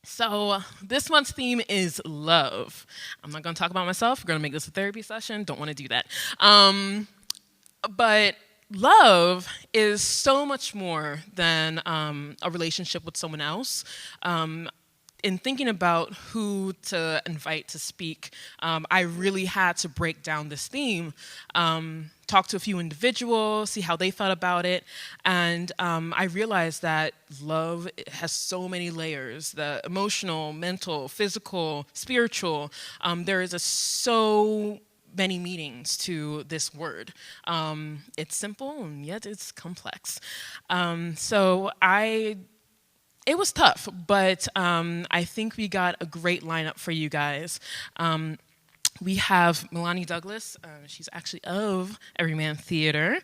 So this month's theme is love. I'm not going to talk about myself. We're going to make this a therapy session. Don't want to do that. But love is so much more than a relationship with someone else. In thinking about who to invite to speak, I really had to break down this theme, talk to a few individuals, see how they felt about it, and I realized that love has so many layers: the emotional, mental, physical, spiritual. There is so many meanings to this word. It's simple and yet it's complex. It was tough, but I think we got a great lineup for you guys. We have Melanie Douglas, she's actually of Everyman Theater,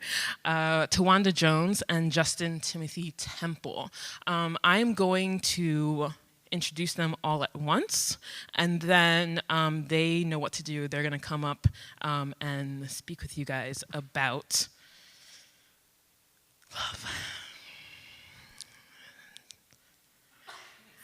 Tawanda Jones, and Justin Timothy Temple. I'm going to introduce them all at once, and then they know what to do. They're going to come up and speak with you guys about love.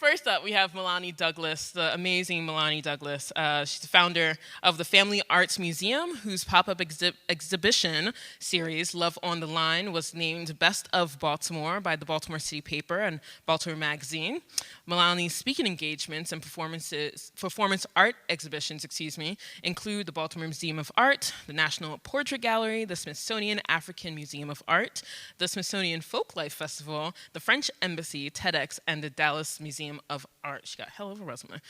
First up, we have Melanie Douglas, the amazing Melanie Douglas. She's the founder of the Family Arts Museum, whose pop-up exhibition series, Love on the Line, was named Best of Baltimore by the Baltimore City Paper and Baltimore Magazine. Melanie's speaking engagements and performance art exhibitions, include the Baltimore Museum of Art, the National Portrait Gallery, the Smithsonian African Museum of Art, the Smithsonian Folklife Festival, the French Embassy, TEDx, and the Dallas Museum of Art. She got a hell of a resume.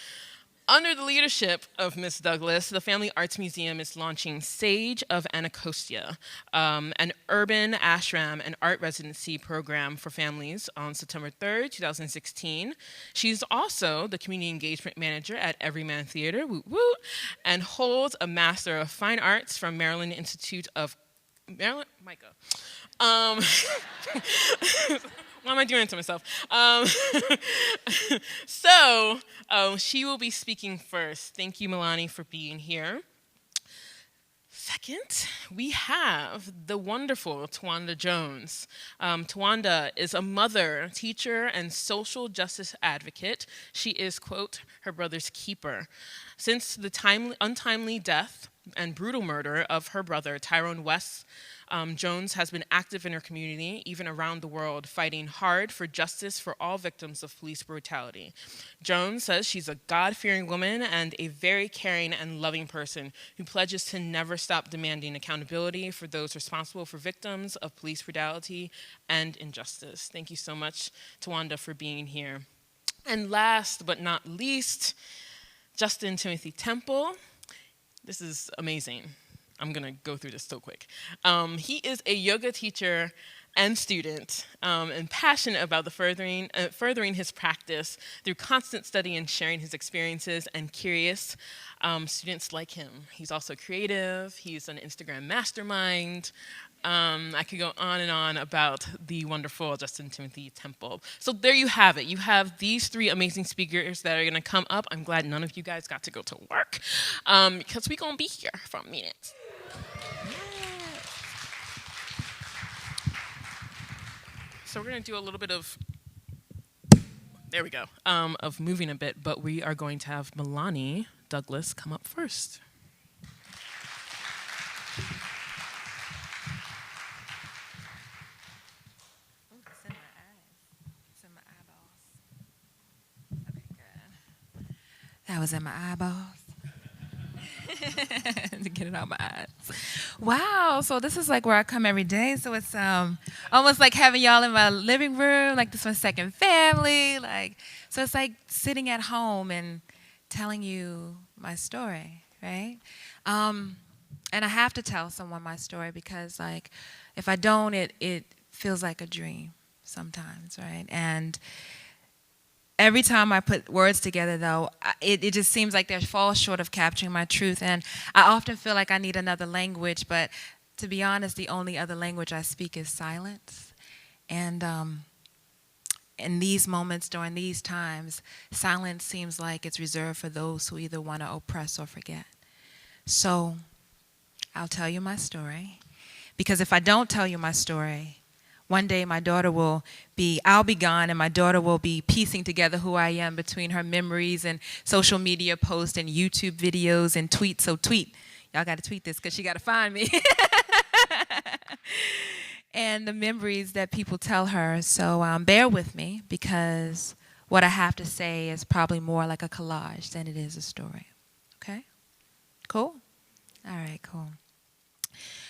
Under the leadership of Ms. Douglas, the Family Arts Museum is launching Sage of Anacostia, an urban ashram and art residency program for families on September 3rd, 2016. She's also the community engagement manager at Everyman Theater, woot woot, and holds a Master of Fine Arts from Maryland Institute of Maryland, Micah. Why am I doing it to myself? She will be speaking first. Thank you, Melanie, for being here. Second, we have the wonderful Tawanda Jones. Tawanda is a mother, teacher, and social justice advocate. She is, quote, her brother's keeper. Since the untimely death and brutal murder of her brother, Tyrone West, Jones has been active in her community, even around the world, fighting hard for justice for all victims of police brutality. Jones says she's a God-fearing woman and a very caring and loving person who pledges to never stop demanding accountability for those responsible for victims of police brutality and injustice. Thank you so much, Tawanda, for being here. And last but not least, Justin Timothy Temple. This is amazing. I'm going to go through this so quick. He is a yoga teacher and student, and passionate about the furthering his practice through constant study and sharing his experiences and curious students like him. He's also creative. He's an Instagram mastermind. I could go on and on about the wonderful Justin Timothy Temple. So there you have it. You have these three amazing speakers that are going to come up. I'm glad none of you guys got to go to work, because we're going to be here for a minute. So we're going to do a little bit of, there we go, of moving a bit, but we are going to have Melanie Douglas come up first. Oh, it's in my eyes. It's in my eyeballs. Okay, good. That was in my eyeballs. To get it out my eyes. Wow, so this is like where I come every day. So it's almost like having y'all in my living room, like this is my second family. So it's like sitting at home and telling you my story, right? And I have to tell someone my story because like if I don't, it feels like a dream sometimes, right? And every time I put words together, though, it just seems like they fall short of capturing my truth. And I often feel like I need another language, but to be honest, the only other language I speak is silence. And in these moments, during these times, silence seems like it's reserved for those who either want to oppress or forget. So I'll tell you my story, because if I don't tell you my story, One day I'll be gone, and my daughter will be piecing together who I am between her memories and social media posts and YouTube videos and tweets. So tweet. Y'all got to tweet this because she got to find me. And the memories that people tell her. So bear with me, because what I have to say is probably more like a collage than it is a story. Okay? Cool? All right, cool.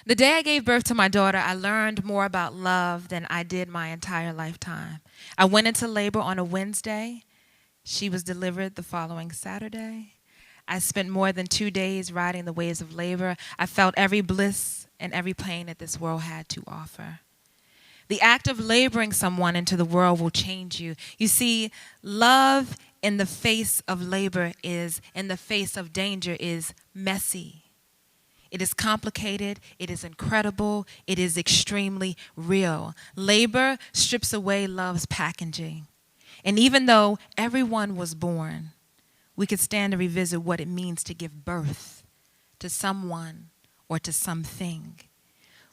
The day I gave birth to my daughter, I learned more about love than I did my entire lifetime. I went into labor on a Wednesday. She was delivered the following Saturday. I spent more than 2 days riding the waves of labor. I felt every bliss and every pain that this world had to offer. The act of laboring someone into the world will change you. You see, love in the face of labor in the face of danger, is messy. It is complicated, it is incredible, it is extremely real. Labor strips away love's packaging. And even though everyone was born, we could stand to revisit what it means to give birth to someone or to something.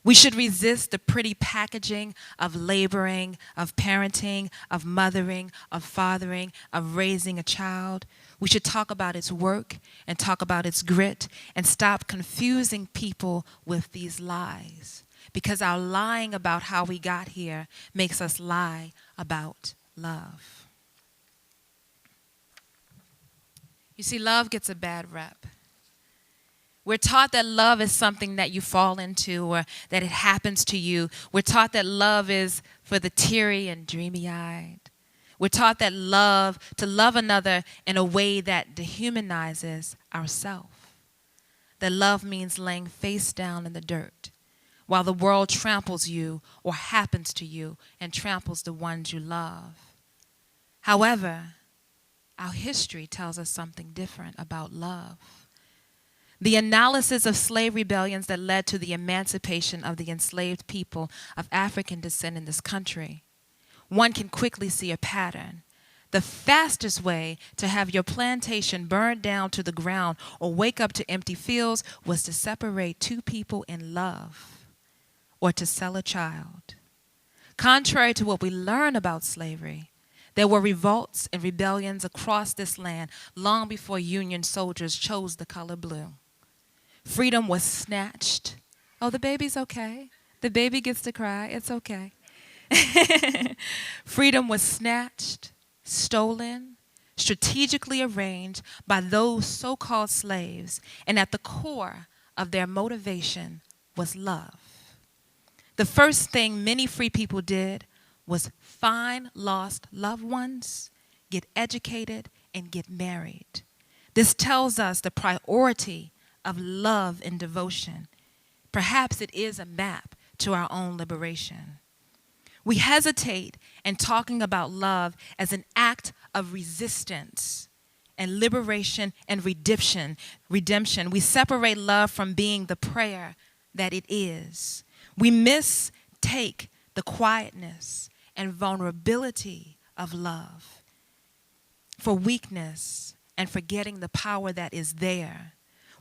We should resist the pretty packaging of laboring, of parenting, of mothering, of fathering, of raising a child. We should talk about its work and talk about its grit and stop confusing people with these lies. Because our lying about how we got here makes us lie about love. You see, love gets a bad rep. We're taught that love is something that you fall into or that it happens to you. We're taught that love is for the teary and dreamy-eyed. We're taught that to love another in a way that dehumanizes ourselves. That love means laying face down in the dirt while the world tramples you or happens to you and tramples the ones you love. However, our history tells us something different about love. The analysis of slave rebellions that led to the emancipation of the enslaved people of African descent in this country, one can quickly see a pattern. The fastest way to have your plantation burned down to the ground or wake up to empty fields was to separate two people in love or to sell a child. Contrary to what we learn about slavery, there were revolts and rebellions across this land long before Union soldiers chose the color blue. Freedom was snatched. Oh, the baby's okay. The baby gets to cry. It's okay. Freedom was snatched, stolen, strategically arranged by those so-called slaves, and at the core of their motivation was love. The first thing many free people did was find lost loved ones, get educated, and get married. This tells us the priority of love and devotion. Perhaps it is a map to our own liberation. We hesitate in talking about love as an act of resistance and liberation and redemption. We separate love from being the prayer that it is. We mistake the quietness and vulnerability of love for weakness and forgetting the power that is there.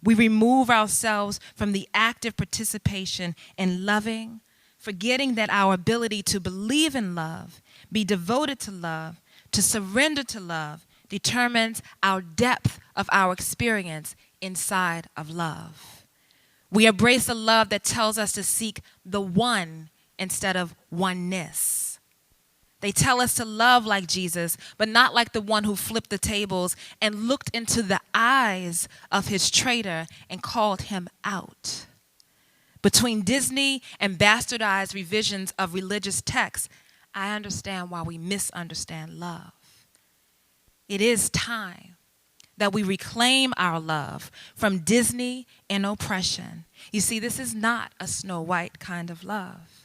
We remove ourselves from the active participation in loving, forgetting that our ability to believe in love, be devoted to love, to surrender to love, determines our depth of our experience inside of love. We embrace a love that tells us to seek the one instead of oneness. They tell us to love like Jesus, but not like the one who flipped the tables and looked into the eyes of his traitor and called him out. Between Disney and bastardized revisions of religious texts, I understand why we misunderstand love. It is time that we reclaim our love from Disney and oppression. You see, this is not a Snow White kind of love.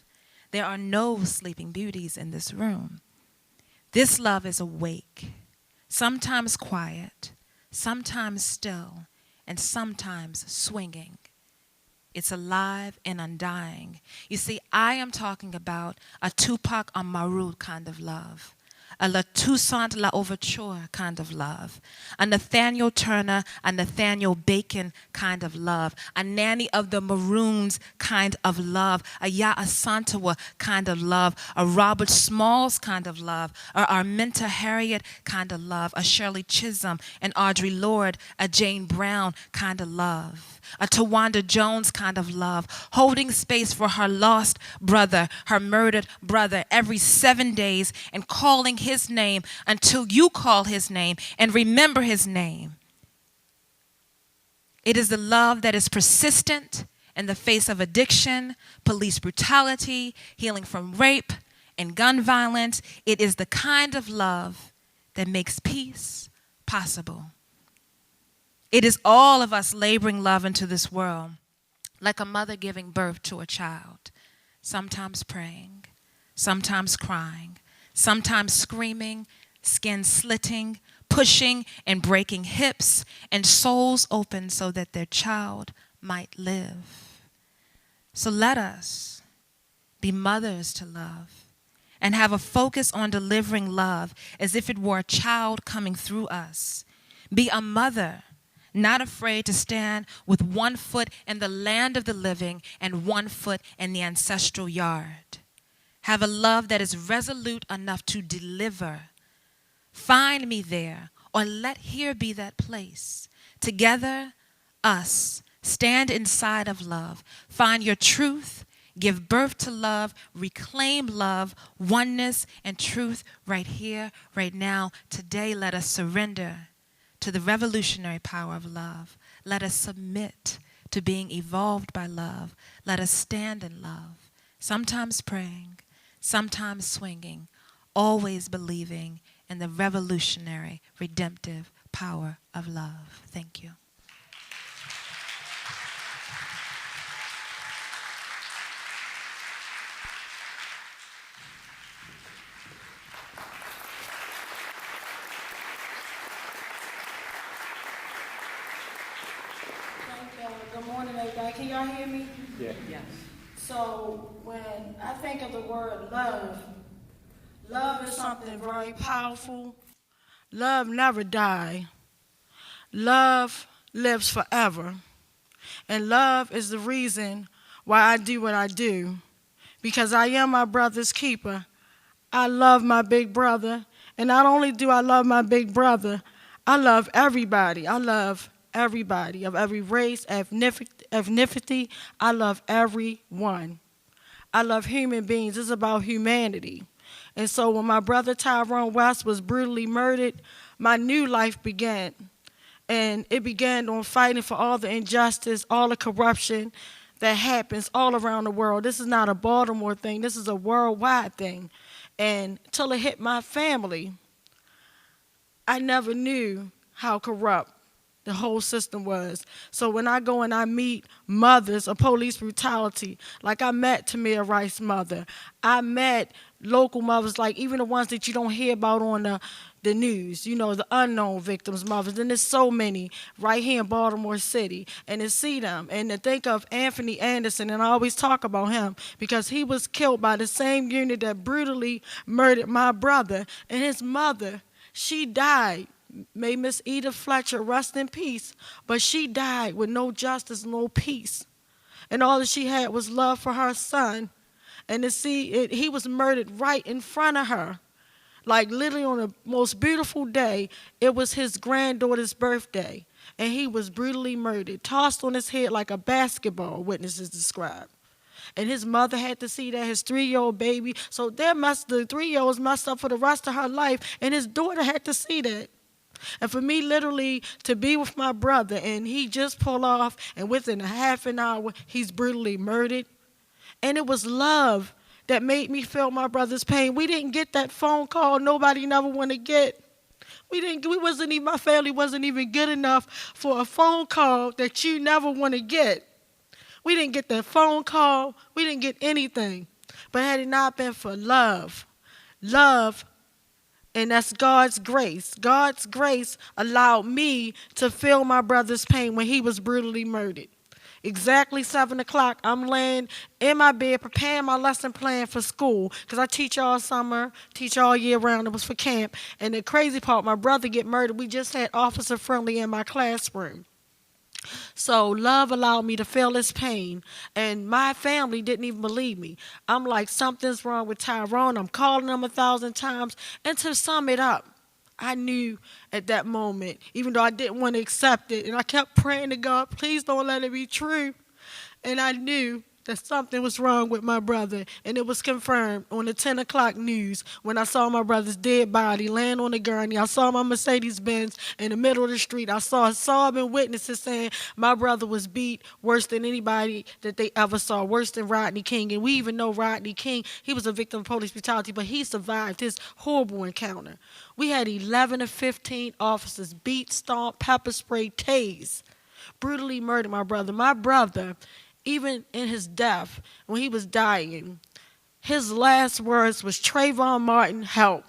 There are no sleeping beauties in this room. This love is awake, sometimes quiet, sometimes still, and sometimes swinging. It's alive and undying. You see, I am talking about a Tupac Amaru kind of love, a La Toussaint L'Ouverture kind of love, a Nathaniel Turner, a Nathaniel Bacon kind of love, a Nanny of the Maroons kind of love, a Ya Asantewaa kind of love, a Robert Smalls kind of love, a Arminta Harriet kind of love, a Shirley Chisholm and Audre Lorde, a Jane Brown kind of love, a Tawanda Jones kind of love, holding space for her lost brother, her murdered brother every 7 days and calling his name until you call his name and remember his name. It is the love that is persistent in the face of addiction, police brutality, healing from rape, and gun violence. It is the kind of love that makes peace possible. It is all of us laboring love into this world, like a mother giving birth to a child, sometimes praying, sometimes crying, sometimes screaming, skin slitting, pushing and breaking hips, and souls open so that their child might live. So let us be mothers to love and have a focus on delivering love as if it were a child coming through us. Be a mother, not afraid to stand with 1 foot in the land of the living and 1 foot in the ancestral yard. Have a love that is resolute enough to deliver. Find me there, or let here be that place. Together, us, stand inside of love. Find your truth, give birth to love, reclaim love, oneness and truth right here, right now. Today, let us surrender to the revolutionary power of love. Let us submit to being evolved by love. Let us stand in love, sometimes praying, sometimes swinging, always believing in the revolutionary, redemptive power of love. Thank you. Good morning, everybody. Can y'all hear me? Yeah. Yes. So when I think of the word love, love is something very powerful. Love never dies. Love lives forever. And love is the reason why I do what I do. Because I am my brother's keeper. I love my big brother. And not only do I love my big brother, I love everybody. I love everybody of every race, ethnicity. I love everyone. I love human beings. It's about humanity. And so when my brother Tyrone West was brutally murdered, my new life began. And it began on fighting for all the injustice, all the corruption that happens all around the world. This is not a Baltimore thing. This is a worldwide thing. And till it hit my family, I never knew how corrupt the whole system was. So when I go and I meet mothers of police brutality, like I met Tamir Rice's mother, I met local mothers, like even the ones that you don't hear about on the news, you know, the unknown victims' mothers, and there's so many right here in Baltimore City, and to see them, and to think of Anthony Anderson, and I always talk about him, because he was killed by the same unit that brutally murdered my brother, and his mother, she died. May Miss Edith Fletcher rest in peace, but she died with no justice, no peace. And all that she had was love for her son. And to see it, he was murdered right in front of her. Like literally on the most beautiful day, it was his granddaughter's birthday. And he was brutally murdered, tossed on his head like a basketball, witnesses described. And his mother had to see that, his 3-year-old baby. So the 3-year-old's messed up for the rest of her life, and his daughter had to see that. And for me, literally, to be with my brother, and he just pulled off, and within a half an hour, he's brutally murdered. And it was love that made me feel my brother's pain. We didn't get that phone call nobody never want to get. My family wasn't even good enough for a phone call that you never want to get. We didn't get that phone call. We didn't get anything. But had it not been for love, and that's God's grace. God's grace allowed me to feel my brother's pain when he was brutally murdered. Exactly 7 o'clock, I'm laying in my bed preparing my lesson plan for school because I teach all summer, teach all year round. It was for camp. And the crazy part, my brother get murdered. We just had officer friendly in my classroom. So love allowed me to feel his pain, and my family didn't even believe me. I'm like, something's wrong with Tyrone. I'm calling him 1,000 times, and to sum it up, I knew at that moment, even though I didn't want to accept it, and I kept praying to God, please don't let it be true. And I knew that something was wrong with my brother, and it was confirmed on the 10 o'clock news when I saw my brother's dead body laying on the gurney. I saw my Mercedes Benz in the middle of the street. I saw sobbing witnesses saying my brother was beat worse than anybody that they ever saw, worse than Rodney King. And we even know Rodney King, he was a victim of police brutality, but he survived his horrible encounter. We had 11 to 15 officers beat, stomped, pepper sprayed, tased, brutally murdered my brother. My brother, even in his death, when he was dying, his last words was, Trayvon Martin, help.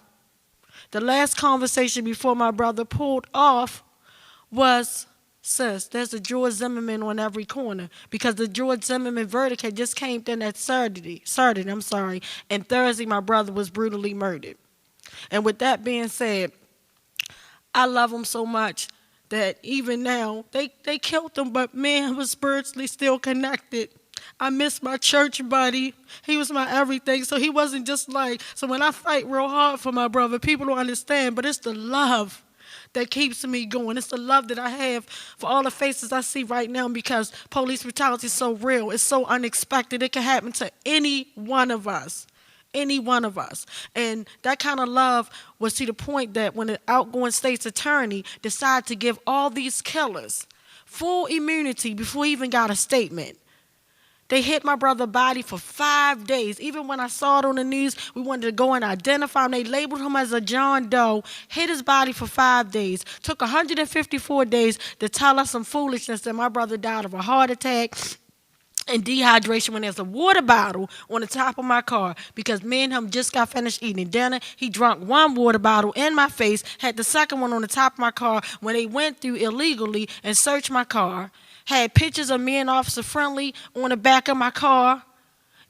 The last conversation before my brother pulled off was, sis, there's a George Zimmerman on every corner, because the George Zimmerman verdict had just came in that Saturday, and Thursday my brother was brutally murdered. And with that being said, I love him so much that even now, they killed him, but man was spiritually still connected. I miss my church buddy. He was my everything. So he wasn't just like, so when I fight real hard for my brother, people don't understand, but it's the love that keeps me going. It's the love that I have for all the faces I see right now, because police brutality is so real. It's so unexpected. It can happen to any one of us. Any one of us. And that kind of love was to the point that when the outgoing state's attorney decided to give all these killers full immunity before he even got a statement, they hit my brother's body for 5 days. Even when I saw it on the news, we wanted to go and identify him. They labeled him as a John Doe, hit his body for 5 days. Took 154 days to tell us some foolishness that my brother died of a heart attack and dehydration when there's a water bottle on the top of my car, because me and him just got finished eating dinner. He drank one water bottle in my face, had the second one on the top of my car when they went through illegally and searched my car, had pictures of me and Officer Friendly on the back of my car.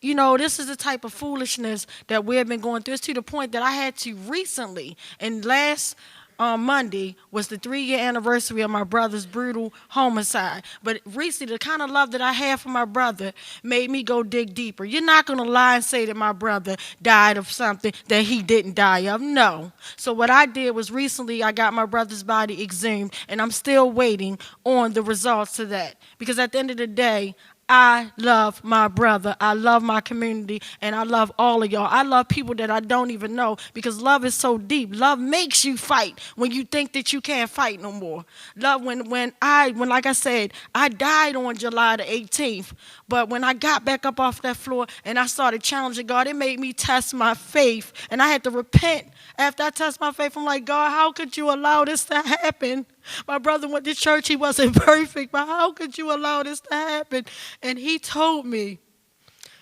You know, this is the type of foolishness that we've been going through. It's to the point that I had to recently, and last on Monday was the 3-year anniversary of my brother's brutal homicide. But recently, the kind of love that I have for my brother made me go dig deeper. You're not going to lie and say that my brother died of something that he didn't die of. No. So what I did was recently I got my brother's body exhumed, and I'm still waiting on the results of that. Because at the end of the day, I love my brother, I love my community, and I love all of y'all. I love people that I don't even know, because love is so deep. Love makes you fight when you think that you can't fight no more. Love, when like I said, I died on July the 18th, but when I got back up off that floor and I started challenging God, it made me test my faith, and I had to repent. After I tested my faith, I'm like, God, how could you allow this to happen? My brother went to church. He wasn't perfect, but how could you allow this to happen? And he told me,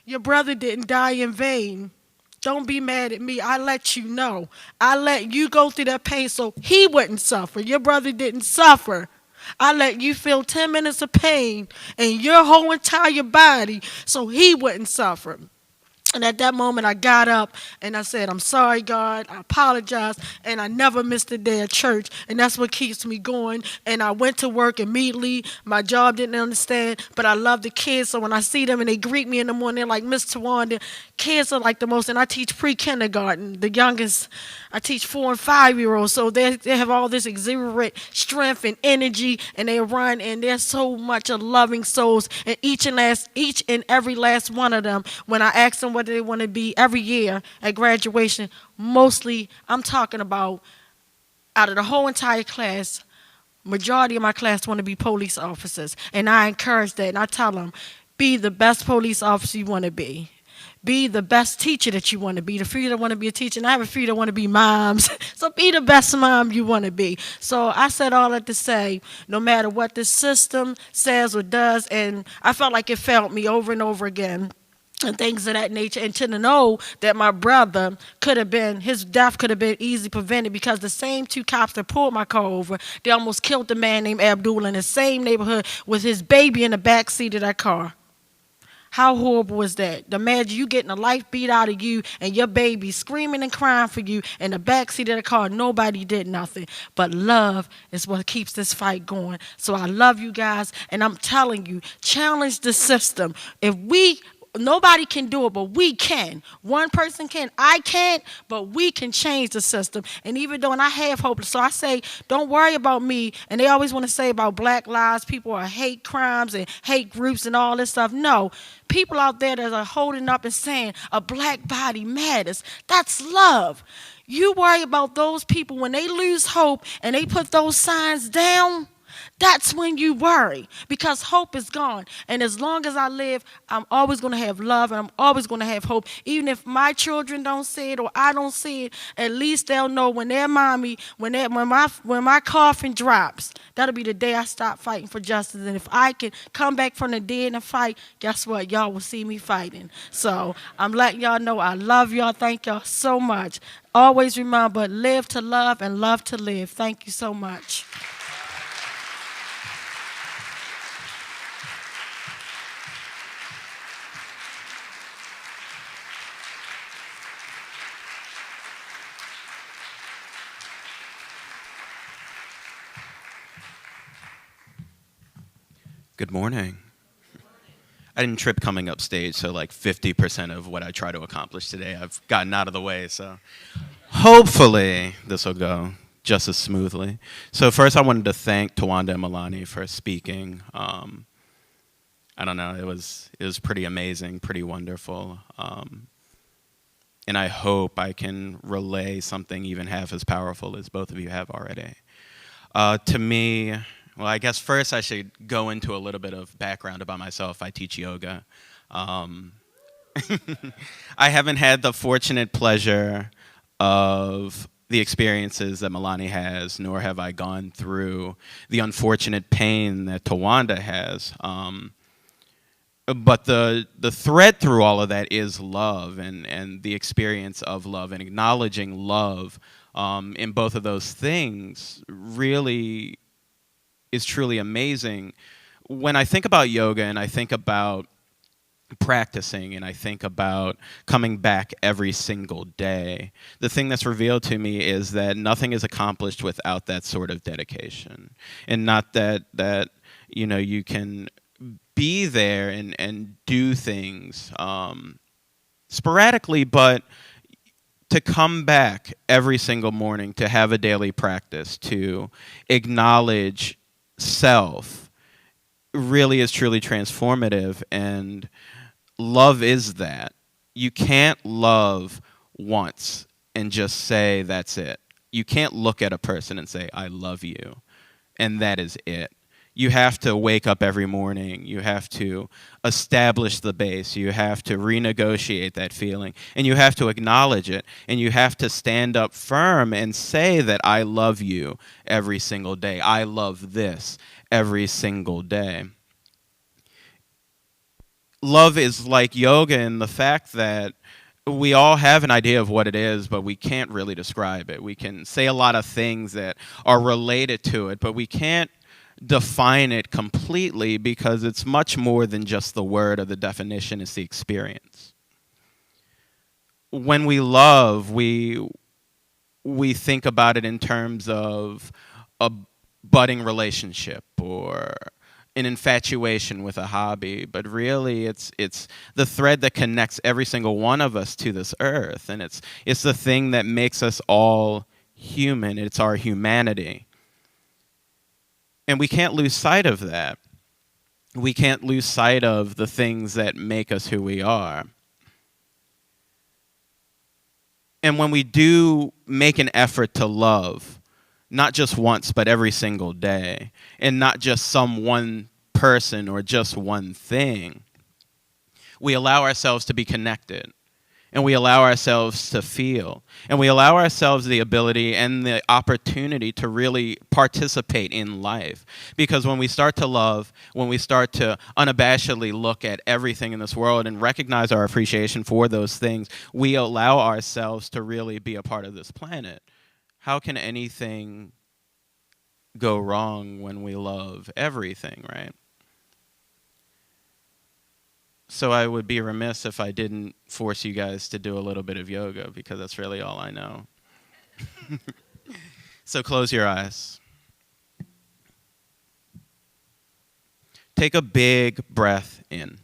your brother didn't die in vain. Don't be mad at me. I let you know. I let you go through that pain so he wouldn't suffer. Your brother didn't suffer. I let you feel 10 minutes of pain in your whole entire body so he wouldn't suffer. And at that moment, I got up and I said, I'm sorry, God. I apologize. And I never missed a day at church. And that's what keeps me going. And I went to work immediately. My job didn't understand, but I love the kids. So when I see them and they greet me in the morning, they're like, Miss Tawanda, kids are like the most. And I teach pre-kindergarten. The youngest, I teach 4 and 5-year-olds. So they have all this exuberant strength and energy. And they run. And they're so much of loving souls. And each and every last one of them, when I ask them what they want to be every year at graduation, mostly I'm talking about out of the whole entire class, majority of my class want to be police officers. And I encourage that, and I tell them, be the best police officer you want to be. Be the best teacher that you want to be. The few that want to be a teacher, and I have a few that want to be moms. So be the best mom you want to be. So I said all that to say, no matter what the system says or does, and I felt like it failed me over and over again. and things of that nature, and to know that my brother could have been, his death could have been easily prevented, because the same two cops that pulled my car over, they almost killed a man named Abdul in the same neighborhood with his baby in the back seat of that car. How horrible is that? Imagine you getting the life beat out of you and your baby screaming and crying for you in the backseat of the car. Nobody did nothing. But love is what keeps this fight going. So I love you guys, and I'm telling you, challenge the system. Nobody can do it, but we can. One person can. I can't, but we can change the system. And even though, and I have hope, so I say, don't worry about me. And they always want to say about black lives, people are hate crimes and hate groups and all this stuff. No, people out there that are holding up and saying a black body matters. That's love. You worry about those people when they lose hope and they put those signs down. That's when you worry, because hope is gone. And as long as I live, I'm always going to have love, and I'm always going to have hope. Even if my children don't see it or I don't see it, at least they'll know when their mommy, when my coffin drops, that'll be the day I stop fighting for justice. And if I can come back from the dead and fight, guess what? Y'all will see me fighting. So I'm letting y'all know I love y'all. Thank y'all so much. Always remember, live to love and love to live. Thank you so much. Good morning. I didn't trip coming up stage, so like 50% of what I try to accomplish today, I've gotten out of the way. So hopefully this will go just as smoothly. So first, I wanted to thank Tawanda and Milani for speaking. I don't know, it was pretty amazing, pretty wonderful, and I hope I can relay something even half as powerful as both of you have already. To me, well, I guess first I should go into a little bit of background about myself. I teach yoga. I haven't had the fortunate pleasure of the experiences that Milani has, nor have I gone through the unfortunate pain that Tawanda has. But the thread through all of that is love, and the experience of love, and acknowledging love in both of those things really is truly amazing. When I think about yoga and I think about practicing and I think about coming back every single day, the thing that's revealed to me is that nothing is accomplished without that sort of dedication. And not that you know, you can be there and do things sporadically, but to come back every single morning, to have a daily practice, to acknowledge self, really is truly transformative. And love is that. You can't love once and just say that's it. You can't look at a person and say, I love you, and that is it. You have to wake up every morning. You have to establish the base. You have to renegotiate that feeling. And you have to acknowledge it. And you have to stand up firm and say that I love you every single day. I love this every single day. Love is like yoga in the fact that we all have an idea of what it is, but we can't really describe it. We can say a lot of things that are related to it, but we can't define it completely, because it's much more than just the word or the definition. It's the experience. When we love, we think about it in terms of a budding relationship or an infatuation with a hobby, but really it's the thread that connects every single one of us to this earth, and it's the thing that makes us all human. It's our humanity. And we can't lose sight of that. We can't lose sight of the things that make us who we are. And when we do make an effort to love, not just once, but every single day, and not just some one person or just one thing, we allow ourselves to be connected. And we allow ourselves to feel. And we allow ourselves the ability and the opportunity to really participate in life. Because when we start to love, when we start to unabashedly look at everything in this world and recognize our appreciation for those things, we allow ourselves to really be a part of this planet. How can anything go wrong when we love everything, right? So I would be remiss if I didn't force you guys to do a little bit of yoga, because that's really all I know. So close your eyes. Take a big breath in.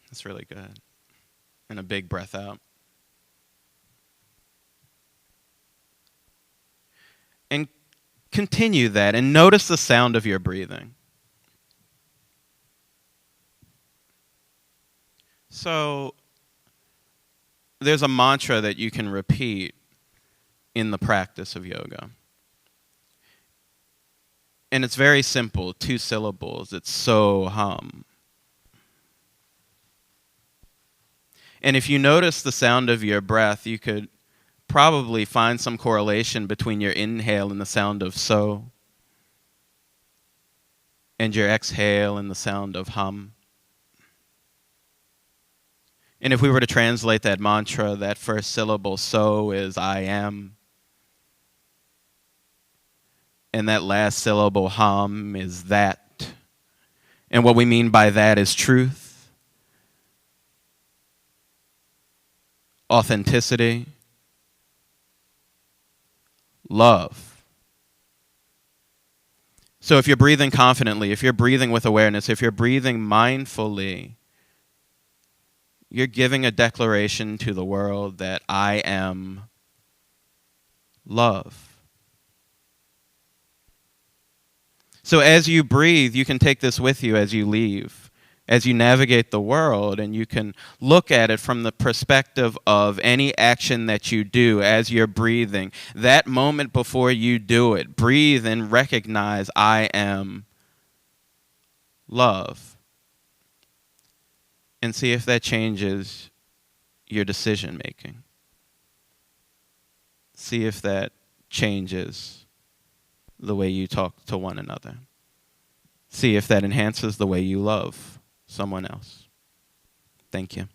That's really good. And a big breath out. And continue that and notice the sound of your breathing. So there's a mantra that you can repeat in the practice of yoga. And it's very simple, 2 syllables. It's so hum. And if you notice the sound of your breath, you could probably find some correlation between your inhale and the sound of so, and your exhale and the sound of hum. And if we were to translate that mantra, that first syllable, so, is I am. And that last syllable, hum, is that. And what we mean by that is truth, authenticity, love. So if you're breathing confidently, if you're breathing with awareness, if you're breathing mindfully, you're giving a declaration to the world that I am love. So as you breathe, you can take this with you as you leave, as you navigate the world, and you can look at it from the perspective of any action that you do as you're breathing. That moment before you do it, breathe and recognize I am love. And see if that changes your decision making. See if that changes the way you talk to one another. See if that enhances the way you love someone else. Thank you.